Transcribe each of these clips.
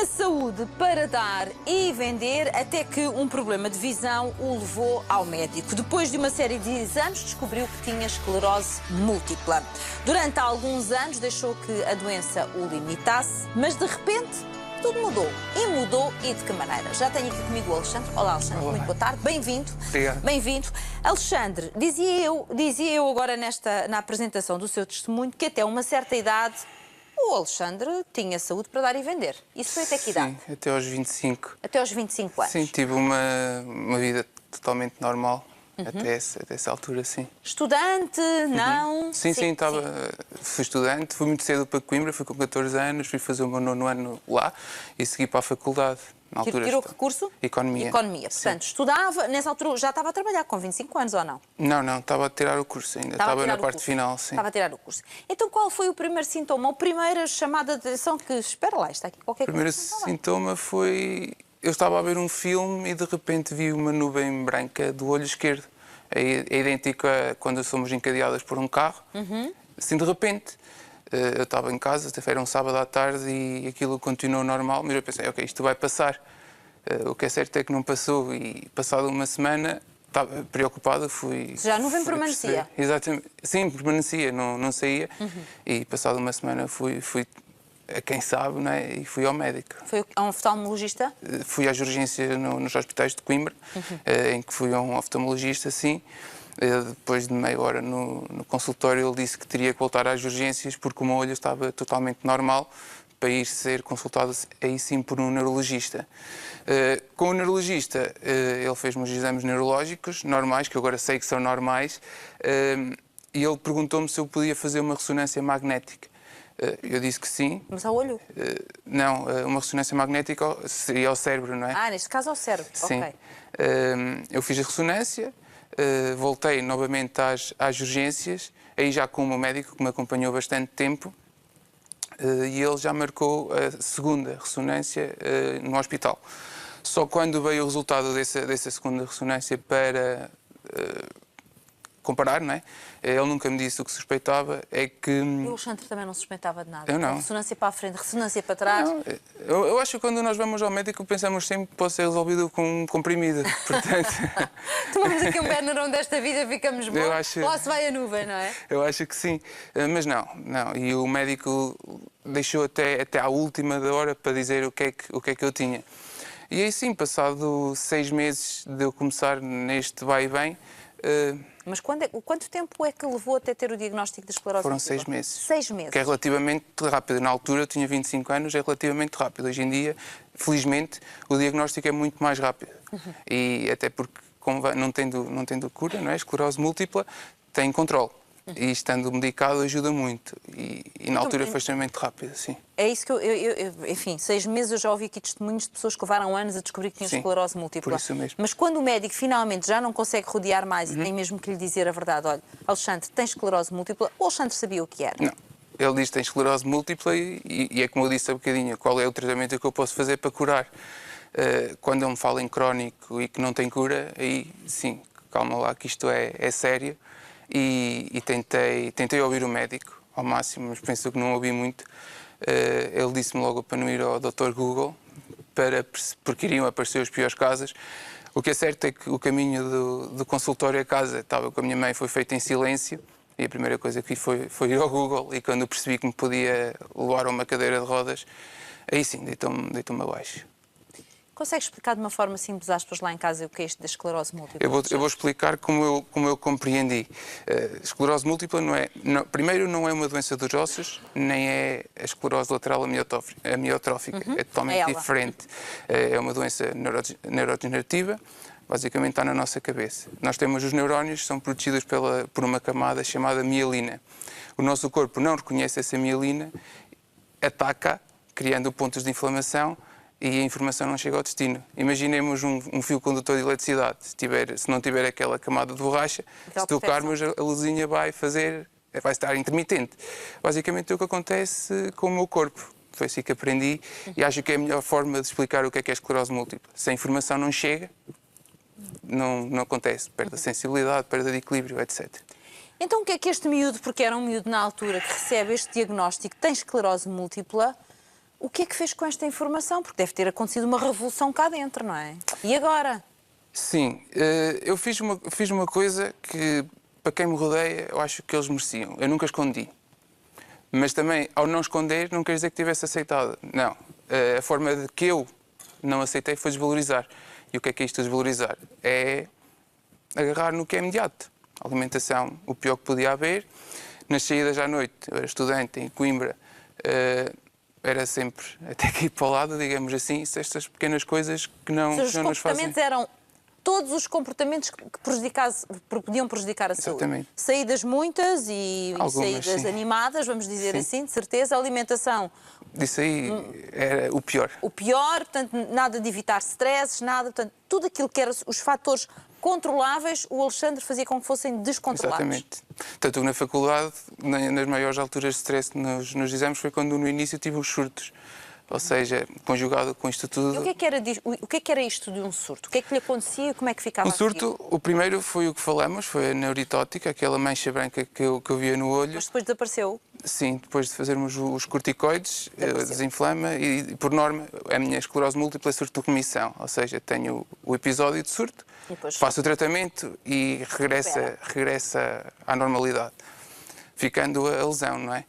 Tinha saúde para dar e vender até que um problema de visão o levou ao médico. Depois de uma série de exames, descobriu que tinha esclerose múltipla. Durante alguns anos deixou que a doença o limitasse, mas de repente tudo mudou. E mudou e de que maneira? Já tenho aqui comigo o Alexandre. Olá, Alexandre, muito boa tarde. Bem-vindo. Obrigado. Bem-vindo. Alexandre, dizia eu agora na apresentação do seu testemunho que até uma certa idade o Alexandre tinha saúde para dar e vender. Isso foi até que idade? Sim, até aos 25. Até aos 25 anos? Sim, tive uma vida totalmente normal. Até essa altura, sim. Estudante? Não? Sim, fui estudante, fui muito cedo para Coimbra, fui com 14 anos, fui fazer o meu 9º ano lá e segui para a faculdade. Na altura, tirou que curso? Economia. Economia. Portanto, estudava, nessa altura já estava a trabalhar com 25 anos ou não? Não, estava a tirar o curso ainda, estava na parte final, sim. Estava a tirar o curso. Então qual foi o primeiro sintoma, ou a primeira chamada de atenção que, espera lá, está aqui qualquer coisa? O primeiro sintoma foi, eu estava a ver um filme e de repente vi uma nuvem branca do olho esquerdo. É idêntico a quando somos encadeadas por um carro. Assim, de repente, eu estava em casa, era um sábado à tarde e aquilo continuou normal, mas eu pensei, ok, isto vai passar. O que é certo é que não passou e, passada uma semana, estava preocupado, fui... Já a nuvem permanecia? Exatamente. Sim, permanecia, não saía. E, passada uma semana, fui a quem sabe, não é? E fui ao médico. Foi a um oftalmologista? Fui às urgências nos hospitais de Coimbra, em que fui a um oftalmologista, sim. Depois de meia hora no consultório, ele disse que teria que voltar às urgências porque o meu olho estava totalmente normal para ir ser consultado aí sim por um neurologista. Com o neurologista, ele fez-me os exames neurológicos normais, que eu agora sei que são normais, e ele perguntou-me se eu podia fazer uma ressonância magnética. Eu disse que sim. Mas ao olho? Não, uma ressonância magnética seria ao cérebro, não é? Ah, neste caso ao cérebro. Sim. Ok. Eu fiz a ressonância, voltei novamente às urgências, aí já com o meu médico, que me acompanhou bastante tempo, e ele já marcou a segunda ressonância no hospital. Só quando veio o resultado dessa segunda ressonância para comparar, não é? Ele nunca me disse o que suspeitava, é que... E o Alexandre também não suspeitava de nada? Eu não. Ressonância para a frente, ressonância para trás? Não, eu acho que quando nós vamos ao médico pensamos sempre que pode ser resolvido com um comprimido, portanto... Tomamos aqui um Benuron desta vida, ficamos bons, lá se vai a nuvem, não é? Eu acho que sim, mas não. E o médico deixou até à última da hora para dizer o que é que eu tinha. E aí sim, passado 6 meses de eu começar neste vai e vem... Mas quanto tempo é que levou até ter o diagnóstico de esclerose Foram múltipla? 6 meses. 6 meses? Que é relativamente rápido. Na altura eu tinha 25 anos, é relativamente rápido. Hoje em dia, felizmente, o diagnóstico é muito mais rápido. E até porque, não tendo cura, não é? Esclerose múltipla, tem controle. E estando medicado ajuda muito. E na altura foi extremamente rápido, sim. É isso que enfim, 6 meses eu já ouvi aqui testemunhos de pessoas que levaram anos a descobrir que tinham esclerose múltipla. Por isso mesmo. Mas quando o médico finalmente já não consegue rodear mais e tem mesmo que lhe dizer a verdade, olha, Alexandre, tens esclerose múltipla, o Alexandre sabia o que era? Não. Ele diz que tem esclerose múltipla e é como eu disse há bocadinho, qual é o tratamento que eu posso fazer para curar. Quando ele me fala em crónico e que não tem cura, aí sim, calma lá que isto é sério. E tentei ouvir o médico ao máximo, mas penso que não ouvi muito. Ele disse-me logo para não ir ao Dr. Google, porque iriam aparecer os piores casos. O que é certo é que o caminho do consultório a casa, estava com a minha mãe, foi feito em silêncio. E a primeira coisa que fiz foi ir ao Google. E quando eu percebi que me podia levar a uma cadeira de rodas, aí sim, deitou-me abaixo. Consegue explicar de uma forma simples às pessoas lá em casa o que é isto da esclerose múltipla? Eu vou explicar como eu compreendi. Esclerose múltipla primeiro não é uma doença dos ossos, nem é a esclerose lateral amiotrófica. É totalmente diferente. É uma doença neurodegenerativa, basicamente está na nossa cabeça. Nós temos os neurónios que são protegidos por uma camada chamada mielina. O nosso corpo não reconhece essa mielina, ataca, criando pontos de inflamação, e a informação não chega ao destino. Imaginemos um fio condutor de eletricidade. Se não tiver aquela camada de borracha, se tocarmos, a luzinha vai estar intermitente. Basicamente é o que acontece com o meu corpo. Foi assim que aprendi e acho que é a melhor forma de explicar o que é esclerose múltipla. Se a informação não chega, não acontece. Perde a sensibilidade, perda de equilíbrio, etc. Então o que é que este miúdo, porque era um miúdo na altura que recebe este diagnóstico, tem esclerose múltipla, O que é que fez com esta informação? Porque deve ter acontecido uma revolução cá dentro, não é? E agora? Sim, eu fiz uma coisa que, para quem me rodeia, eu acho que eles mereciam. Eu nunca escondi. Mas também, ao não esconder, não quer dizer que tivesse aceitado. Não. A forma de que eu não aceitei foi desvalorizar. E o que é isto de desvalorizar? É agarrar no que é imediato. A alimentação, o pior que podia haver. Nas saídas à noite, eu era estudante em Coimbra, era sempre até que ir para o lado, digamos assim, estas pequenas coisas que não nos fazem... Os comportamentos eram todos os comportamentos que podiam prejudicar a saúde. Exatamente. Saídas muitas e Algumas, saídas sim. animadas, vamos dizer assim, de certeza. Alimentação. Isso aí era o pior. O pior, portanto, nada de evitar stresses, nada, portanto, tudo aquilo que eram os fatores controláveis, o Alexandre fazia com que fossem descontrolados. Exatamente. Tanto na faculdade, nas maiores alturas de stress nos exames, foi quando no início tive os surtos. Ou seja, conjugado com isto tudo... E o que é que era isto de um surto? O que é que lhe acontecia e como é que ficava Um surto, o primeiro foi o que falamos, foi a neurotótica, aquela mancha branca que eu via no olho. Mas depois desapareceu? Sim, depois de fazermos os corticoides, desinflama e, por norma, a minha esclerose múltipla é surto de remissão. Ou seja, tenho o episódio de surto, faço o tratamento e regressa à normalidade, ficando a lesão, não é?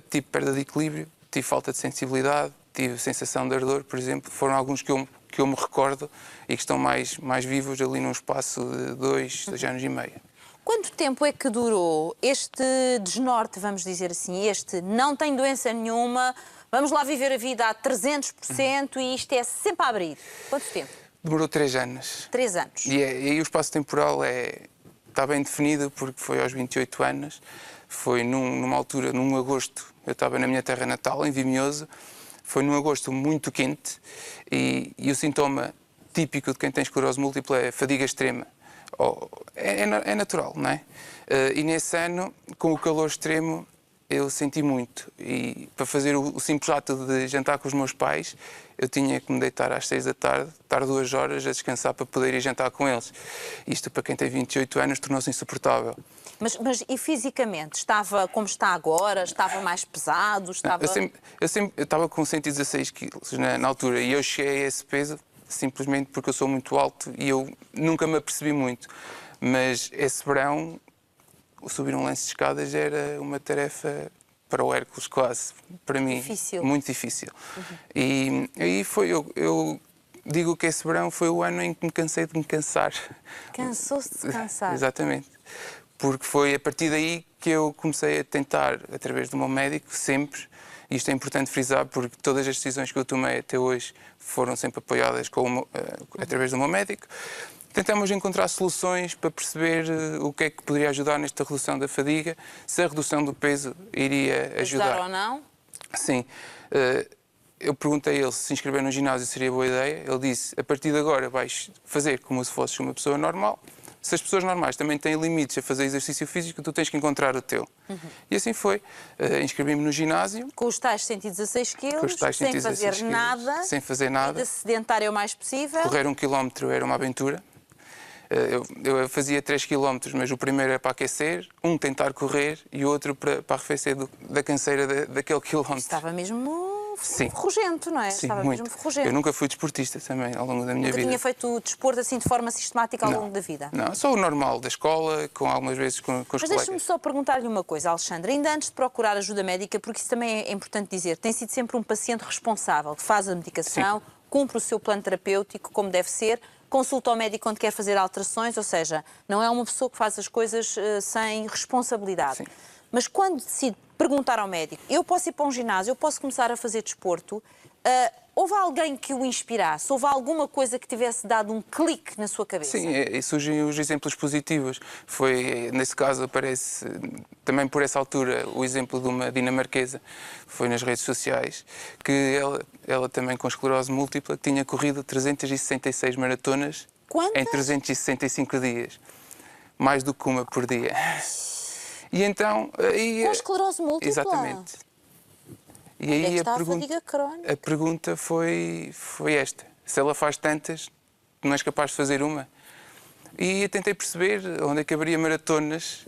Tive perda de equilíbrio, tive falta de sensibilidade, tive sensação de ardor, por exemplo. Foram alguns que eu me recordo e que estão mais vivos ali num espaço de 2 anos e meio. Quanto tempo é que durou este desnorte, vamos dizer assim, este não tem doença nenhuma, vamos lá viver a vida a 300% e isto é sempre a abrir? Quanto tempo? Demorou 3 anos. 3 anos. E aí o espaço temporal está bem definido porque foi aos 28 anos, foi numa altura, num agosto, eu estava na minha terra natal, em Vimioso, foi num agosto muito quente e o sintoma típico de quem tem esclerose múltipla é fadiga extrema. É natural, não é? E nesse ano, com o calor extremo, eu senti muito. E para fazer o simples ato de jantar com os meus pais, eu tinha que me deitar às 6 da tarde, estar 2 horas a descansar para poder ir jantar com eles. Isto, para quem tem 28 anos, tornou-se insuportável. Mas e fisicamente? Estava como está agora? Estava mais pesado? Estava... Eu estava com 116 quilos na altura e eu cheguei a esse peso simplesmente porque eu sou muito alto e eu nunca me apercebi muito. Mas esse verão, subir um lance de escadas era uma tarefa para o Hércules quase, para mim. Difícil. Muito difícil. E aí foi, eu digo que esse verão foi o ano em que me cansei de me cansar. Cansou-se de se cansar. Exatamente. Porque foi a partir daí que eu comecei a tentar, através do meu médico, sempre, e isto é importante frisar, porque todas as decisões que eu tomei até hoje foram sempre apoiadas através do meu médico. Tentamos encontrar soluções para perceber o que é que poderia ajudar nesta redução da fadiga, se a redução do peso iria ajudar. Ou não? Sim. Eu perguntei a ele se inscrever no ginásio seria boa ideia. Ele disse, a partir de agora vais fazer como se fosses uma pessoa normal. Se as pessoas normais também têm limites a fazer exercício físico, tu tens que encontrar o teu. E assim foi. Inscrevi-me no ginásio. Com os tais 116 quilos, Com os tais 116 sem fazer quilos, nada. sem fazer nada. Vida sedentária o mais possível. Correr 1 quilómetro era uma aventura. Eu fazia 3 km, mas o primeiro era para aquecer, tentar correr e o outro para arrefecer da canseira daquele quilómetro. Estava mesmo Sim. ferrugento, não é? Sim, Estava muito. mesmo ferrugento. Eu nunca fui desportista também ao longo da minha vida. Tinha feito desporto assim de forma sistemática ao Não. longo da vida? Não, só o normal da escola, com algumas vezes com os Mas colegas. deixe-me só perguntar-lhe uma coisa, Alexandre. Ainda antes de procurar ajuda médica, porque isso também é importante dizer, tem sido sempre um paciente responsável, que faz a medicação, Sim. cumpre o seu plano terapêutico como deve ser, consulta ao médico quando quer fazer alterações, ou seja, não é uma pessoa que faz as coisas sem responsabilidade. Sim. Mas quando decide perguntar ao médico, eu posso ir para um ginásio, eu posso começar a fazer desporto, houve alguém que o inspirasse? Houve alguma coisa que tivesse dado um clique na sua cabeça? Sim, e surgem os exemplos positivos. Nesse caso, aparece também por essa altura o exemplo de uma dinamarquesa, foi nas redes sociais, que ela também com esclerose múltipla tinha corrido 366 maratonas. Quantas? Em 365 dias. Mais do que uma por dia. E então... Com esclerose múltipla? Exatamente. E Onde é que aí está a fadiga crónica? a pergunta foi esta. Se ela faz tantas, tu não és capaz de fazer uma? e tentei perceber onde é que haveria maratonas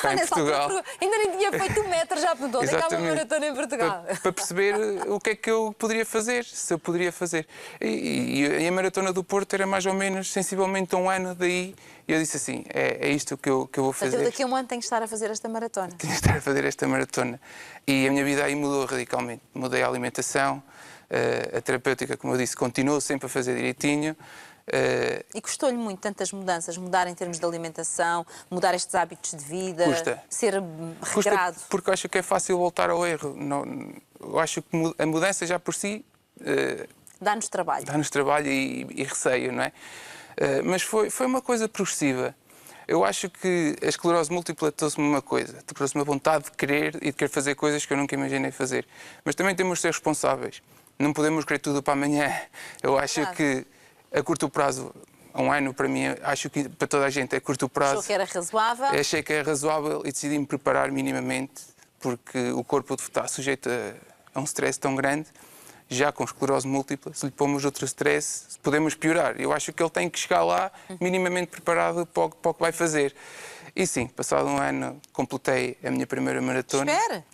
cá em Portugal. Ainda nem tinha feito 1 metro, já perguntou onde é que há uma maratona em Portugal. Para perceber o que é que eu poderia fazer, se eu poderia fazer. E a Maratona do Porto era mais ou menos, sensivelmente, 1 ano daí. E eu disse assim, é isto que eu vou fazer. Mas eu daqui a 1 ano tenho que estar a fazer esta maratona. Tenho que estar a fazer esta maratona. E a minha vida aí mudou radicalmente. Mudei a alimentação, a terapêutica, como eu disse, continuo sempre a fazer direitinho. E custou-lhe muito tantas mudanças, mudar em termos de alimentação, mudar estes hábitos de vida, ser regrado? Custa porque eu acho que é fácil voltar ao erro. Não, eu acho que a mudança já por si dá-nos trabalho. Dá-nos trabalho e receio, não é? Mas foi uma coisa progressiva. Eu acho que a esclerose múltipla trouxe-me uma coisa, trouxe-me a vontade de querer e de querer fazer coisas que eu nunca imaginei fazer. Mas também temos de ser responsáveis. Não podemos querer tudo para amanhã. Eu acho que a curto prazo, 1 ano para mim, acho que para toda a gente é curto prazo. Achou que era razoável? Achei que era razoável e decidi me preparar minimamente, porque o corpo está sujeito a um stress tão grande. Já com esclerose múltipla, se lhe pomos outro stress, podemos piorar. Eu acho que ele tem que chegar lá minimamente preparado para o que vai fazer. E sim, passado 1 ano, completei a minha primeira maratona. Espera.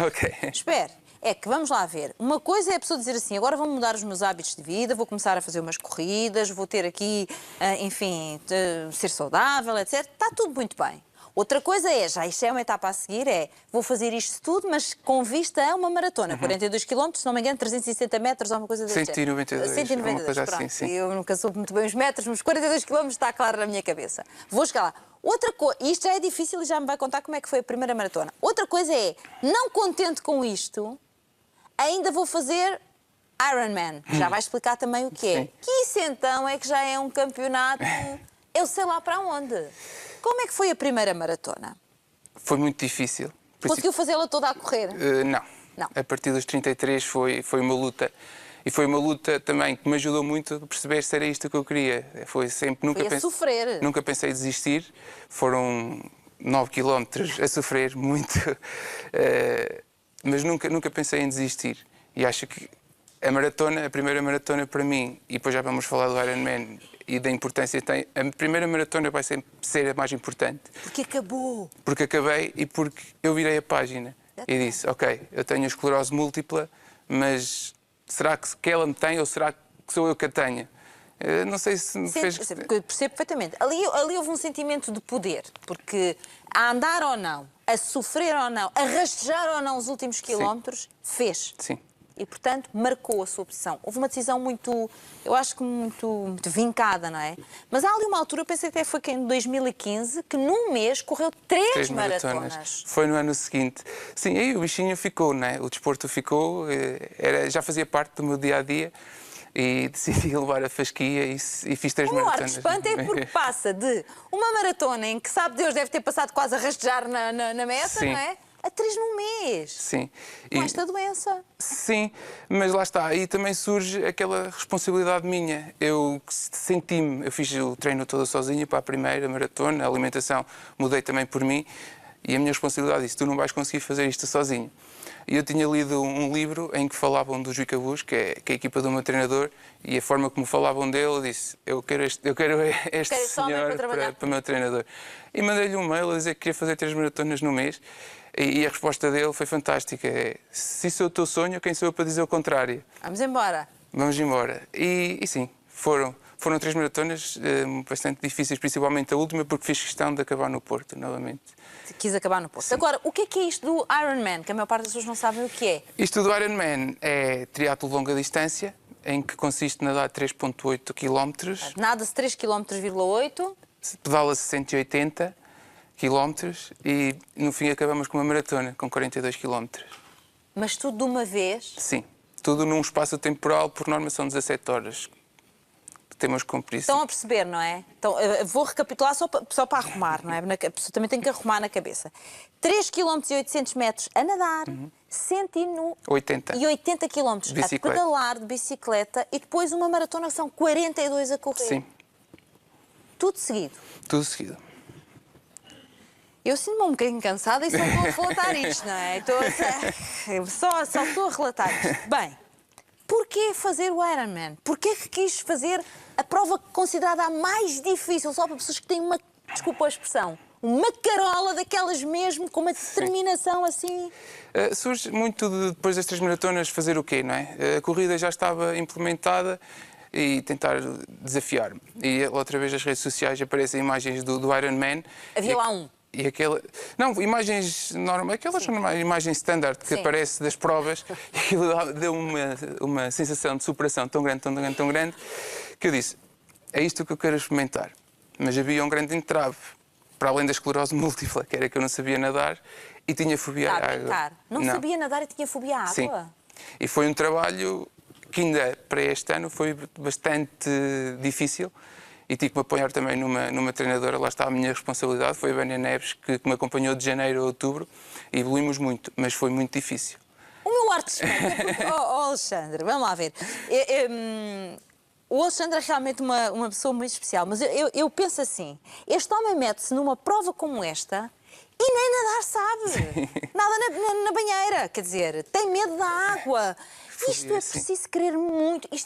Ok. Espera. É que, vamos lá ver, uma coisa é a pessoa dizer assim, agora vou mudar os meus hábitos de vida, vou começar a fazer umas corridas, vou ter aqui, enfim, ser saudável, etc. Está tudo muito bem. Outra coisa é, já isto é uma etapa a seguir, vou fazer isto tudo, mas com vista a uma maratona, 42 km, se não me engano, 360 metros, alguma coisa desse 192, 192, uma coisa pronto. assim, sim. Eu nunca soube muito bem os metros, mas 42 km está claro na minha cabeça. Vou chegar lá. Outra coisa, isto já é difícil e já me vai contar como é que foi a primeira maratona. Outra coisa é, não contente com isto, ainda vou fazer Ironman. Já vai explicar também o que é. Sim. Que isso então é que já é um campeonato, eu sei lá para onde. Como é que foi a primeira maratona? Foi muito difícil. Conseguiu fazê-la toda a correr? Não. A partir dos 33 foi uma luta. E foi uma luta também que me ajudou muito a perceber se era isto que eu queria. Foi sempre... sofrer. Nunca pensei em desistir. Foram 9 km a sofrer muito. Mas nunca pensei em desistir. E acho que a primeira maratona para mim, e depois já vamos falar do Ironman e da importância que tem, a primeira maratona vai sempre ser a mais importante. Porque acabou. Porque acabei e porque eu virei a página e disse, ok, eu tenho esclerose múltipla, mas será que ela me tem ou será que sou eu que a tenho? Não sei se me fez... Percebo perfeitamente. Ali houve um sentimento de poder, porque a andar ou não, a sofrer ou não, a rastejar ou não os últimos quilómetros, fez. Sim. E, portanto, marcou a sua posição. Houve uma decisão muito, eu acho que muito vincada, não é? Mas há ali uma altura, eu pensei que até foi em 2015, que num mês correu 3 maratonas. Foi no ano seguinte. Sim, aí o bichinho ficou, não é? O desporto ficou, já fazia parte do meu dia-a-dia e decidi levar a fasquia e fiz 3 maratonas. O ar de espanto é porque passa de uma maratona em que, sabe Deus, deve ter passado quase a rastejar na meta, não é? A 3 num mês. Sim. Com esta doença. Sim, mas lá está. Aí também surge aquela responsabilidade minha. Eu senti-me, eu fiz o treino todo sozinho para a primeira maratona, a alimentação mudei também por mim e a minha responsabilidade disse, tu não vais conseguir fazer isto sozinho. E eu tinha lido um livro em que falavam do Juica Bus, que é a equipa do meu treinador, e a forma como falavam dele, eu disse, eu quero este senhor para o meu treinador. E mandei-lhe um mail a dizer que queria fazer 3 maratonas no mês. E a resposta dele foi fantástica. Se isso é o teu sonho, quem sou eu para dizer o contrário? Vamos embora. Vamos embora. E sim, foram 3 maratonas bastante difíceis, principalmente a última, porque fiz questão de acabar no Porto, novamente. Quis acabar no Porto. Sim. Agora, o que é isto do Ironman? Que a maior parte das pessoas não sabem o que é. Isto do Ironman é triatlo de longa distância, em que consiste em nadar 3,8 km. Nada-se 3,8 km. Pedala-se 180 km e no fim acabamos com uma maratona com 42 km. Mas tudo de uma vez? Sim, tudo num espaço temporal, por norma são 17 horas. Temos que cumprir isso. Estão a perceber, não é? Então, vou recapitular só para arrumar, não é? A pessoa também tem que arrumar na cabeça. 3 km e 800 metros a nadar, 180 km a pedalar de bicicleta e depois uma maratona são 42 a correr. Sim. Tudo seguido? Tudo seguido. Eu sinto-me um bocadinho cansada e só estou a relatar isto, não é? Só estou a relatar isto. Bem, Porquê fazer o Ironman? Porquê que quis fazer a prova considerada a mais difícil, só para pessoas que têm uma, desculpa a expressão, uma carola daquelas mesmo, com uma determinação assim? Surge muito depois das 3 maratonas fazer o quê, não é? A corrida já estava implementada e tentar desafiar-me. E outra vez nas redes sociais aparecem imagens do Ironman. Havia lá um. E aquela... Não, imagens normais, aquelas imagens standard que aparece das provas, e aquilo deu uma sensação de superação tão grande, tão grande, tão grande, que eu disse, é isto que eu quero experimentar. Mas havia um grande entrave, para além da esclerose múltipla, que era que eu não sabia nadar e tinha fobia à água. Não sabia nadar e tinha fobia à água? Sim. E foi um trabalho que ainda para este ano foi bastante difícil. E tive que me apoiar também numa treinadora, lá está a minha responsabilidade, foi a Vânia Neves, que me acompanhou de janeiro a outubro, e evoluímos muito, mas foi muito difícil. O meu arte de Alexandre, vamos lá ver. O Alexandre é realmente uma pessoa muito especial, mas eu penso assim, este homem mete-se numa prova como esta e nem nadar sabe. Nada na banheira, quer dizer, tem medo da água. Isto é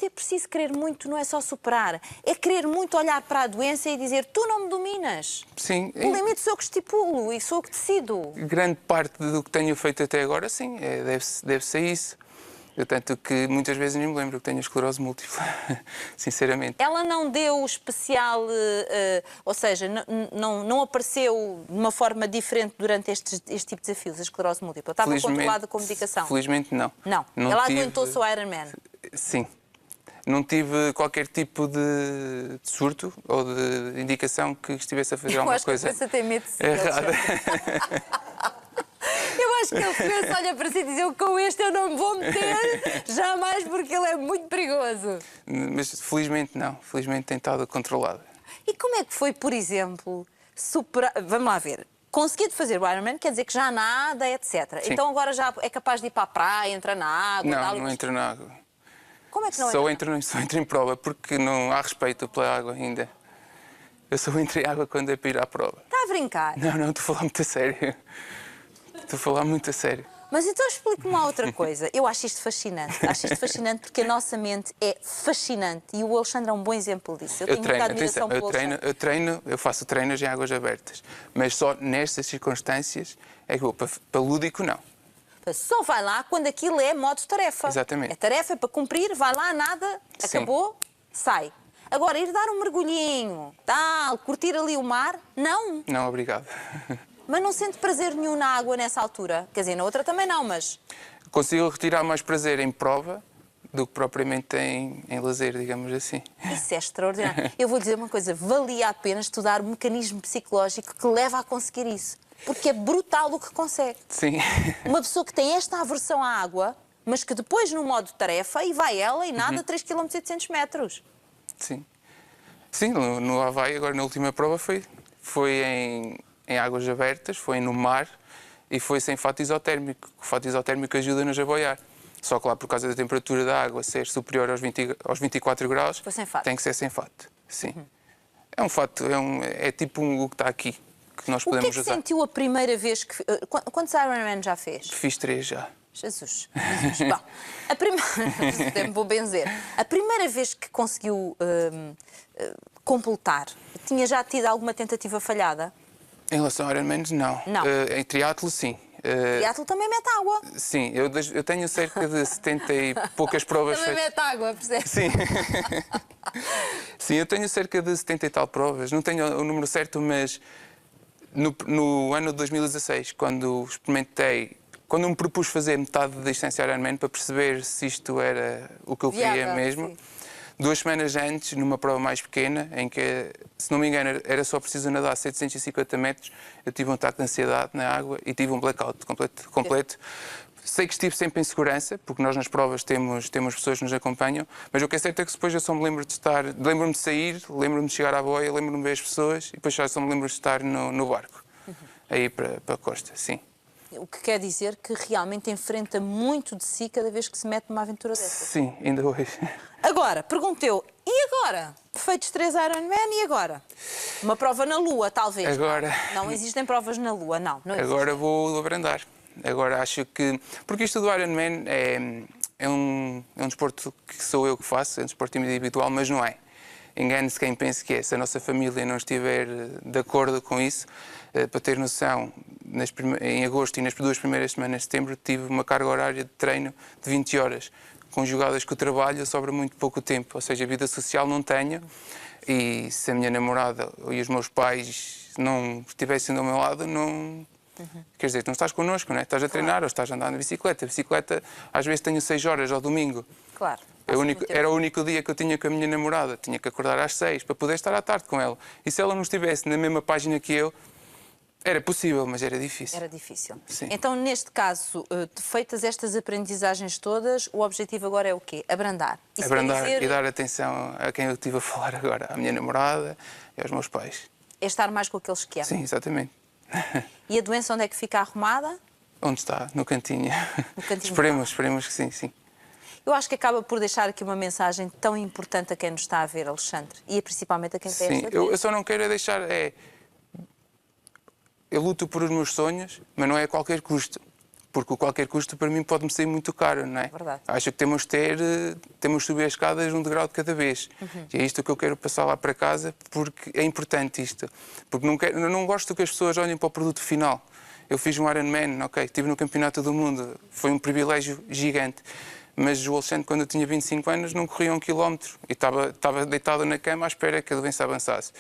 preciso querer muito, não é só superar, é querer muito olhar para a doença e dizer, tu não me dominas. Sim. O limite sou eu que estipulo e sou eu que decido. Grande parte do que tenho feito até agora, sim, deve ser isso. Eu tanto que muitas vezes nem me lembro que tenho esclerose múltipla, sinceramente. Ela não deu especial, ou seja, não apareceu de uma forma diferente durante este tipo de desafios, a esclerose múltipla? Estava controlada com medicação? Felizmente não. Não. Ela aguentou-se o Ironman? Sim. Não tive qualquer tipo de surto ou de indicação que estivesse a fazer alguma coisa errada. Tem medo de si, errada. Eu acho que ele pensa, olha para si e diz, com este eu não me vou meter, jamais, porque ele é muito perigoso. Mas felizmente não, felizmente tem estado controlado. E como é que foi, por exemplo, superar... Vamos lá ver. Conseguido fazer o Ironman, quer dizer que já nada, etc. Sim. Então agora já é capaz de ir para a praia, entrar na água? Não entra na água. Como é que não Só entro em prova, porque não há respeito pela água ainda. Eu só entro em água quando é para ir à prova. Está a brincar? Não, estou a falar muito a sério. Estou a falar muito a sério. Mas então explique-me uma outra coisa. Eu acho isto fascinante. Acho isto fascinante porque a nossa mente é fascinante e o Alexandre é um bom exemplo disso. Eu tenho muita admiração pelo Alexandre. Eu faço treinos em águas abertas, mas só nestas circunstâncias é que vou. Para lúdico, não. Só vai lá quando aquilo é modo tarefa. Exatamente. É tarefa para cumprir, vai lá, nada, acabou, sai. Agora, ir dar um mergulhinho, tal, curtir ali o mar, não. Não, obrigado. Mas não sente prazer nenhum na água nessa altura? Quer dizer, na outra também não, mas... Consigo retirar mais prazer em prova do que propriamente em lazer, digamos assim. Isso é extraordinário. Eu vou dizer uma coisa, valia a pena estudar o mecanismo psicológico que leva a conseguir isso. Porque é brutal o que consegue. Sim. Uma pessoa que tem esta aversão à água, mas que depois no modo tarefa, e vai ela e nada 3 km e 800 metros. Sim. Sim, no Havaí, agora na última prova foi em águas abertas, foi no mar e foi sem fato isotérmico. O fato isotérmico ajuda-nos a boiar. Só que lá, por causa da temperatura da água ser superior aos 24 graus, foi sem fato. Tem que ser sem fato. Sim. É um fato, é tipo o que está aqui, que nós podemos usar. O que é que sentiu a primeira vez que... Quantos Ironman já fez? Fiz 3 já. Jesus. Bom, a primeira... vou benzer. A primeira vez que conseguiu completar, tinha já tido alguma tentativa falhada? Em relação a Ironman, não. Em triatlo, sim. Triatlo também mete água. Sim, eu tenho cerca de 70 e poucas provas também mete água, percebe? Sim. Sim, eu tenho cerca de 70 e tal provas. Não tenho o número certo, mas no ano de 2016, quando me propus fazer metade da distância Ironman para perceber se isto era o que eu queria mesmo. Sim. 2 semanas antes, numa prova mais pequena, em que, se não me engano, era só preciso nadar 750 metros, eu tive um ataque de ansiedade na água e tive um blackout completo. Sei que estive sempre em segurança, porque nós nas provas temos pessoas que nos acompanham, mas o que é certo é que depois eu só me lembro lembro-me de sair, lembro-me de chegar à boia, lembro-me de ver as pessoas e depois só me lembro de estar no barco, aí para a costa, sim. O que quer dizer que realmente enfrenta muito de si cada vez que se mete numa aventura dessa. Sim, ainda hoje. Agora, pergunto eu, e agora? Feitos 3 Ironman, e agora? Uma prova na Lua, talvez? Agora... Não existem provas na Lua, não. Agora vou abrandar. Agora acho que... Porque isto do Ironman é é um desporto que sou eu que faço, é um desporto individual, mas não é. Engane-se quem pense que é. Se a nossa família não estiver de acordo com isso, para ter noção, em agosto e nas 2 primeiras semanas de setembro tive uma carga horária de treino de 20 horas. Conjugadas com o trabalho, sobra muito pouco tempo, ou seja, a vida social não tenho, e se a minha namorada e os meus pais não estivessem do meu lado, não... Quer dizer, não estás connosco, não é? Estás a treinar ou estás a andar na bicicleta. A bicicleta, às vezes tenho 6 horas ao domingo. Claro. Era o único dia que eu tinha com a minha namorada. Tinha que acordar às 6 para poder estar à tarde com ela. E se ela não estivesse na mesma página que eu, era possível, mas era difícil. Era difícil. Sim. Então, neste caso, feitas estas aprendizagens todas, o objetivo agora é o quê? Abrandar. Isso Abrandar dizer... e dar atenção a quem eu estive a falar agora. À minha namorada e aos meus pais. É estar mais com aqueles que amam. Sim, exatamente. E a doença onde é que fica arrumada? Onde está? No cantinho. No cantinho. Esperemos que sim, sim. Eu acho que acaba por deixar aqui uma mensagem tão importante a quem nos está a ver, Alexandre, e principalmente a quem tem esta doença. Eu só não quero deixar... Eu luto por os meus sonhos, mas não é a qualquer custo. Porque o qualquer custo para mim pode-me sair muito caro, não é? Verdade. Acho que temos de subir as escadas um degrau de cada vez. E é isto que eu quero passar lá para casa, porque é importante isto. Porque não gosto que as pessoas olhem para o produto final. Eu fiz um Ironman, ok, estive no Campeonato do Mundo, foi um privilégio gigante. Mas o Alexandre, quando eu tinha 25 anos, não corria 1 quilómetro e estava deitado na cama à espera que a doença avançasse.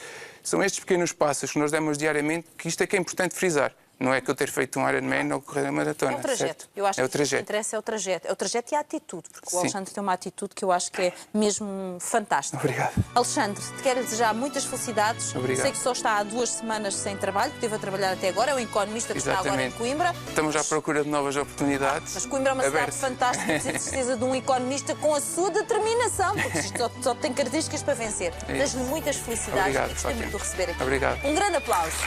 São estes pequenos passos que nós demos diariamente, que isto é que é importante frisar. Não é que eu ter feito um Ironman ou correr a maratona. É o trajeto. Certo? Eu acho é que o trajeto. o que interessa é o trajeto. É o trajeto e a atitude, porque Sim. o Alexandre tem uma atitude que eu acho que é mesmo fantástica. Obrigado. Alexandre, te quero desejar muitas felicidades. Obrigado. Sei que só está há 2 semanas sem trabalho, que esteve a trabalhar até agora, é um economista que está agora em Coimbra. Estamos à procura de novas oportunidades. Mas Coimbra é uma cidade Aberto. fantástica, de certeza de um economista com a sua determinação, porque isto só tem características para vencer. Desejo-lhe muitas felicidades Obrigado, e gostei Fátima. muito de o receber aqui. Obrigado. Um grande aplauso.